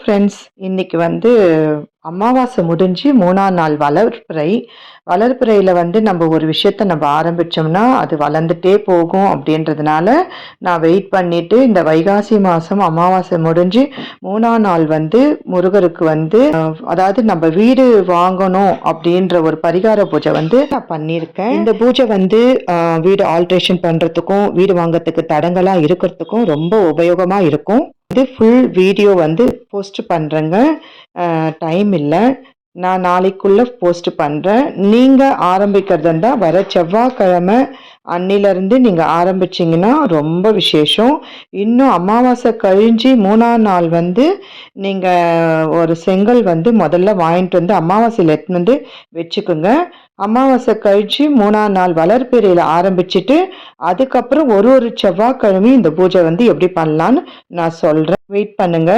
Friends, இன்னைக்கு அமாவாசை முடிஞ்சு 3ஆம் நாள் வளர்பிறை. வளர்பிறையில நம்ம ஒரு விஷயத்த ஆரம்பிச்சோம்னா, அது வளர்ந்துட்டே போகும் அப்படின்றதுனால, நான் வெயிட் பண்ணிட்டு இந்த வைகாசி மாசம் அமாவாசை முடிஞ்சு 3ஆம் நாள் முருகருக்கு அதாவது நம்ம வீடு வாங்கணும் அப்படின்ற ஒரு பரிகார பூஜை நான் பண்ணியிருக்கேன். இந்த பூஜை வீடு ஆல்ட்ரேஷன் பண்றதுக்கும், வீடு வாங்கறதுக்கு தடங்களா இருக்கிறதுக்கும் ரொம்ப உபயோகமா இருக்கும். ஃபுல் வீடியோ போஸ்ட் பண்றேங்க. டைம் இல்லை, நான் நாளைக்குள்ள போஸ்ட் பண்றேன். நீங்க ஆரம்பிக்கிறதா இருந்தா வர செவ்வாய்க்கிழமை அன்னிலிருந்து நீங்க ஆரம்பிச்சீங்கன்னா ரொம்ப விசேஷம். இன்னும் அமாவாசை கழிஞ்சு 3ஆம் நாள் நீங்க ஒரு செங்கல் முதல்ல வாங்கிட்டு அமாவாசையில் எடுத்துட்டு வச்சுக்கோங்க. அமாவாசை கழிச்சு 3ஆம் நாள் வளர்பிறையில ஆரம்பிச்சுட்டு அதுக்கப்புறம் ஒரு செவ்வாய்க்கிழமையும் இந்த பூஜை எப்படி பண்ணலான்னு நான் சொல்றேன். வெயிட் பண்ணுங்க.